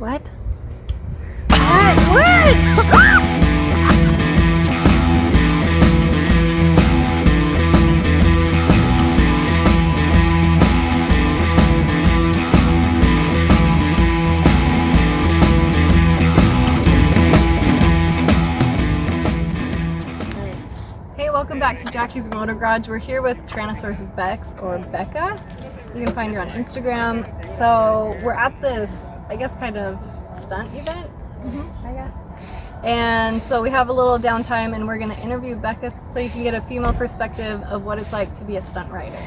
What? What? Hey, welcome back to Jackie's Motor Garage. We're here with Tyrannosaurus Bex, or Becca. You can find her on Instagram. So we're at this, I guess, kind of stunt event, I guess. And so we have a little downtime and we're going to interview Becca so you can get a female perspective of what it's like to be a stunt rider.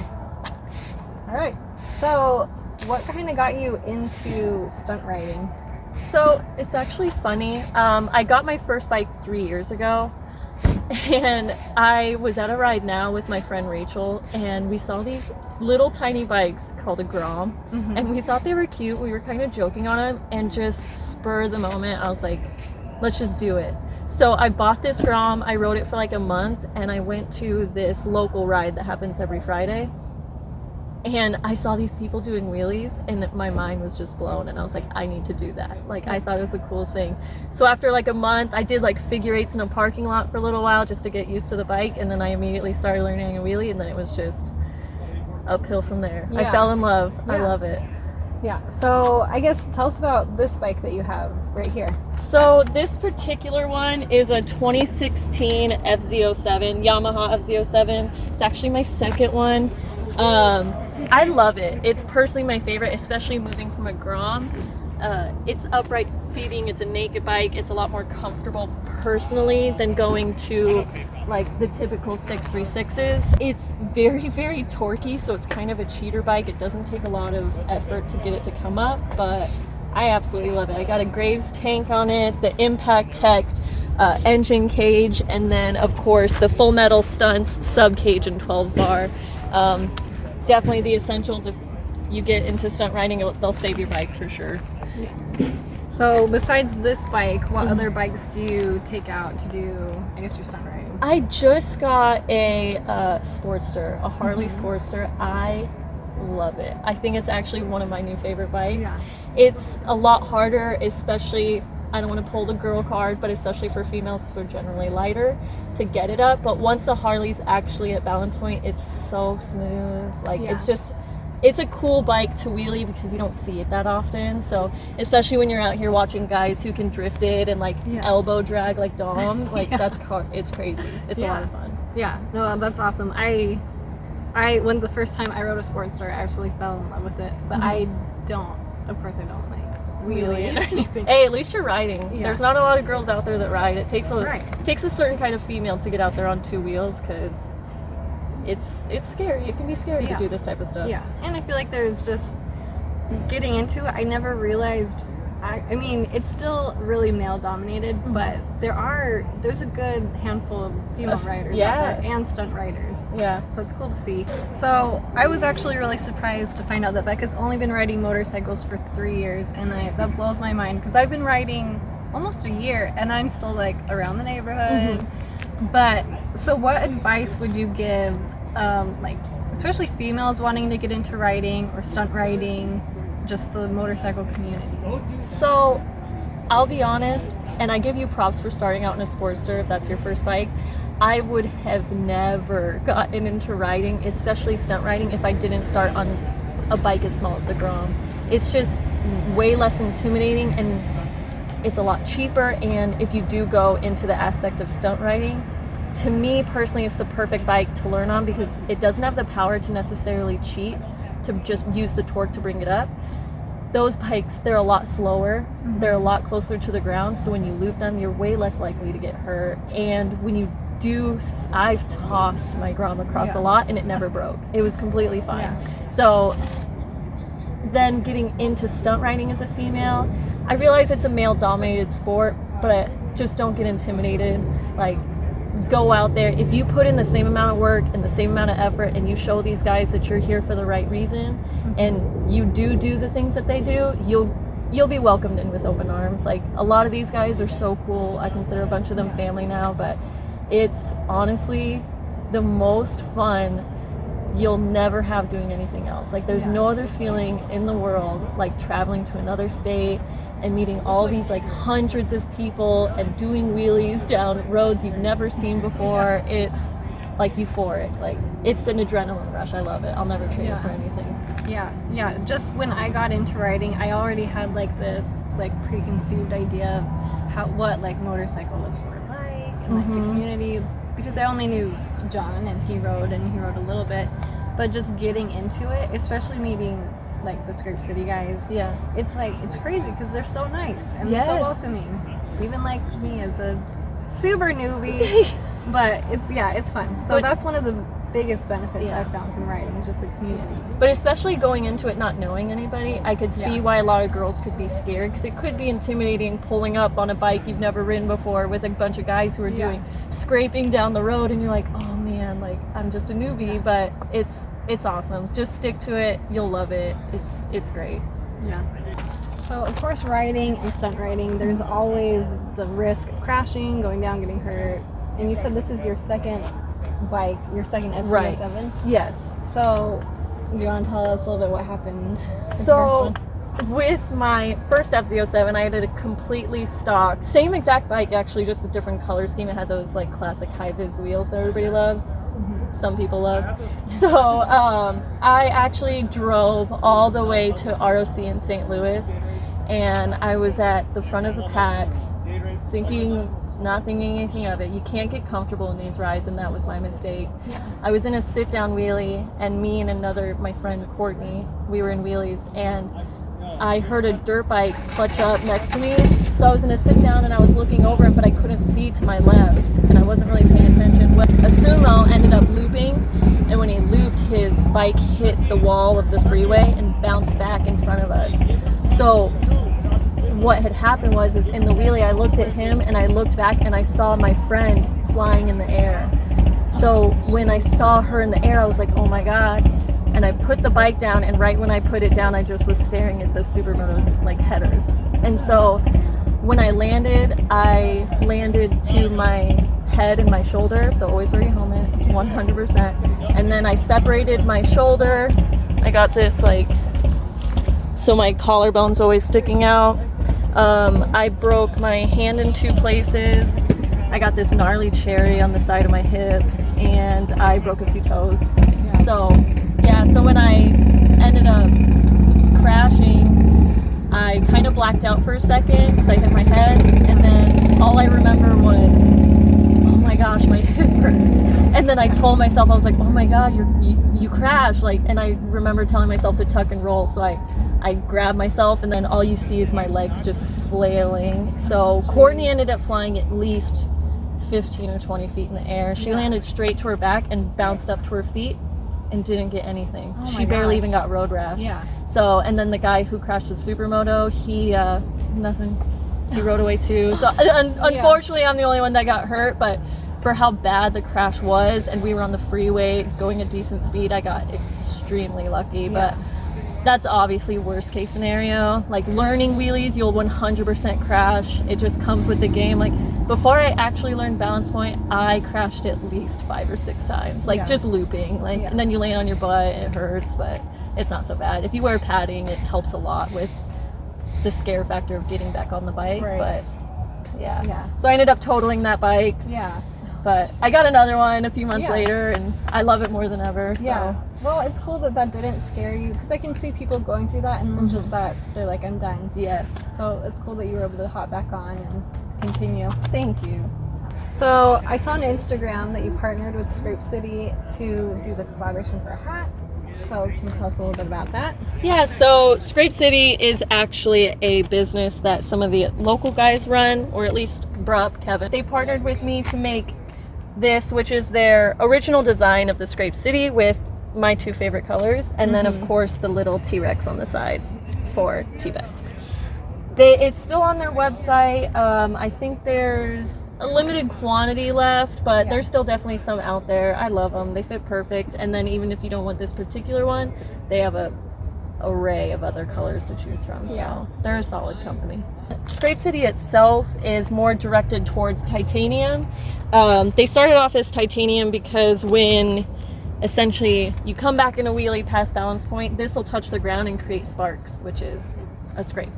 All right, so what kind of got you into stunt riding? So it's actually funny. I got my first bike 3 years ago. And I was at a ride now with my friend Rachel, and we saw these little tiny bikes called a Grom, and we thought they were cute. We were kind of joking on them, and just spur of the moment, I was like, let's just do it. So I bought this Grom, I rode it for like a month, and I went to this local ride that happens every Friday. And I saw these people doing wheelies and my mind was just blown, and I was like, I need to do that. Like, I thought it was the coolest thing. So after like a month, I did like figure eights in a parking lot for a little while just to get used to the bike, and then I immediately started learning a wheelie, and then it was just uphill from there. I fell in love. I love it. Yeah, so I guess tell us about this bike that you have right here. So this particular one is a 2016 FZ07, Yamaha FZ07. It's actually my second one. I love it. It's personally my favorite, especially moving from a Grom. It's upright seating, it's a naked bike, it's a lot more comfortable personally than going to like the typical 636s. It's very, very torquey, so it's kind of a cheater bike. It doesn't take a lot of effort to get it to come up, but I absolutely love it. I got a Graves tank on it, the Impact Tech engine cage, and then of course the Full Metal Stunts sub cage and 12 bar. Definitely the essentials. If you get into stunt riding, they'll save your bike for sure. So besides this bike, what other bikes do you take out to do, I guess, your stunt riding? I just got a Sportster, a Harley Sportster. I love it. I think it's actually one of my new favorite bikes. Yeah. It's a lot harder, especially, I don't want to pull the girl card, but especially for females because we're generally lighter, to get it up. But once the Harley's actually at balance point, it's so smooth. Like, it's a cool bike to wheelie because you don't see it that often. So especially when you're out here watching guys who can drift it and like elbow drag like Dom, like it's crazy. It's a lot of fun. Yeah, no, that's awesome. When the first time I rode a Sportster, I actually fell in love with it, but of course I don't like wheelie or anything. Hey, at least you're riding. There's not a lot of girls out there that ride. It takes a certain kind of female to get out there on two wheels because it's scary. It can be scary to do this type of stuff. Yeah, and I feel like there's just getting into it. I never realized. I mean, it's still really male dominated, but there's a good handful of female riders out there and stunt riders. Yeah. So it's cool to see. So I was actually really surprised to find out that Becca's only been riding motorcycles for 3 years, and that blows my mind because I've been riding almost a year and I'm still like around the neighborhood. But so what advice would you give, like especially females wanting to get into riding or stunt riding, just the motorcycle community? So I'll be honest, and I give you props for starting out in a Sportster if that's your first bike. I would have never gotten into riding, especially stunt riding, if I didn't start on a bike as small as the Grom. It's just way less intimidating and it's a lot cheaper, and if you do go into the aspect of stunt riding, to me personally it's the perfect bike to learn on because it doesn't have the power to necessarily cheat, to just use the torque to bring it up. Those bikes, they're a lot slower, they're a lot closer to the ground, so when you loop them, you're way less likely to get hurt. And when you do, I've tossed my Grom across a lot and it never broke. It was completely fine. So then getting into stunt riding as a female, I realize it's a male-dominated sport, but just don't get intimidated. Like, go out there. If you put in the same amount of work and the same amount of effort and you show these guys that you're here for the right reason and you do the things that they do, you'll be welcomed in with open arms. Like, a lot of these guys are so cool. I consider a bunch of them family now, but it's honestly the most fun you'll never have doing anything else. Like there's no other feeling in the world like traveling to another state and meeting all these like hundreds of people and doing wheelies down roads you've never seen before. It's like euphoric. Like it's an adrenaline rush. I love it. I'll never trade it for anything. Yeah. Just when I got into riding, I already had like this like preconceived idea of what like motorcyclists were like and like the community, because I only knew John and he rode a little bit, but just getting into it, especially meeting like the Scrape City guys, it's like it's crazy because they're so nice and they're so welcoming, even like me as a super newbie. But it's fun. So that's one of the biggest benefits I've found from riding, is just the community. But especially going into it not knowing anybody, I could see why a lot of girls could be scared, because it could be intimidating pulling up on a bike you've never ridden before with a bunch of guys who are doing scraping down the road, and you're like, oh man, like I'm just a newbie. But it's awesome. Just stick to it. You'll love it. It's great. So of course, riding and stunt riding, there's always the risk of crashing, going down, getting hurt. And you said this is your second bike, your second FC07? Yes. So do you want to tell us a little bit what happened? So with my first FC07, I had a completely stock, same exact bike, actually, just a different color scheme. It had those like classic high-vis wheels that everybody loves. Some people love. So I actually drove all the way to ROC in St. Louis, and I was at the front of the pack not thinking anything of it. You can't get comfortable in these rides, and that was my mistake. I was in a sit-down wheelie, and me and my friend Courtney, we were in wheelies, and I heard a dirt bike clutch up next to me. So I was in a sit-down, and I was looking over it, but I couldn't see to my left, and I wasn't really paying attention. A sumo ended up looping, and when he looped, his bike hit the wall of the freeway and bounced back in front of us. So what had happened was in the wheelie, I looked at him and I looked back and I saw my friend flying in the air. So when I saw her in the air, I was like, oh my God. And I put the bike down, and right when I put it down, I just was staring at the Supermoto's like headers. And so when I landed to my head and my shoulder. So always wear your helmet, 100%. And then I separated my shoulder. I got this so my collarbone's always sticking out. I broke my hand in 2 places. I got this gnarly cherry on the side of my hip, and I broke a few toes. So when I ended up crashing, I kind of blacked out for a second because I hit my head, and then all I remember was, oh my gosh, my hip hurts. And then I told myself, I was like, oh my God, you crashed. And I remember telling myself to tuck and roll. So I grabbed myself, and then all you see is my legs just flailing. So Courtney ended up flying at least 15 or 20 feet in the air. She landed straight to her back and bounced up to her feet and didn't get anything. She barely even got road rash. So, and then the guy who crashed the Supermoto, he nothing. He rode away too. So unfortunately, I'm the only one that got hurt, but for how bad the crash was, and we were on the freeway going at decent speed, I got extremely lucky. But that's obviously worst case scenario. Learning wheelies, you'll 100% crash. It just comes with the game. Before I actually learned balance point, I crashed at least 5 or 6 times, just looping. And then you land on your butt, it hurts, but it's not so bad. If you wear padding, it helps a lot with the scare factor of getting back on the bike. But so I ended up totaling that bike. But I got another one a few months later, and I love it more than ever. So. Well, it's cool that didn't scare you, because I can see people going through that and then just that they're like, I'm done. Yes. So it's cool that you were able to hop back on and continue. Thank you. So I saw on Instagram that you partnered with Scrape City to do this collaboration for a hat. So can you tell us a little bit about that? Yeah, so Scrape City is actually a business that some of the local guys run, or at least Brup, Kevin. They partnered with me to make this, which is their original design of the Scrape City with my 2 favorite colors, and then of course the little T-Rex on the side for T-Bex. It's still on their website. I think there's a limited quantity left, but there's still definitely some out there. I love them. They fit perfect. And then even if you don't want this particular one, they have a array of other colors to choose from. So they're a solid company. Scrape City itself is more directed towards titanium. They started off as titanium because when essentially you come back in a wheelie past balance point, this will touch the ground and create sparks, which is a scrape.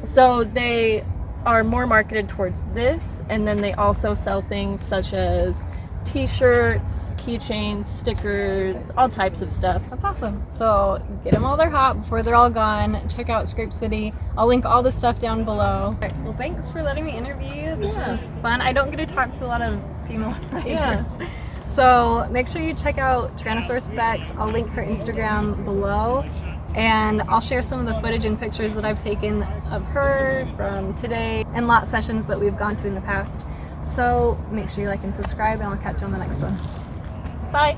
So they are more marketed towards this, and then they also sell things such as t-shirts, keychains, stickers, all types of stuff. That's awesome. So get them while they're hot before they're all gone. Check out Scrape City. I'll link all the stuff down below. Right, well, thanks for letting me interview you. This was fun. I don't get to talk to a lot of female riders. So make sure you check out Tyrannosaurus Bex. I'll link her Instagram below. And I'll share some of the footage and pictures that I've taken of her from today and lot sessions that we've gone to in the past. So make sure you like and subscribe, and I'll catch you on the next one. Bye.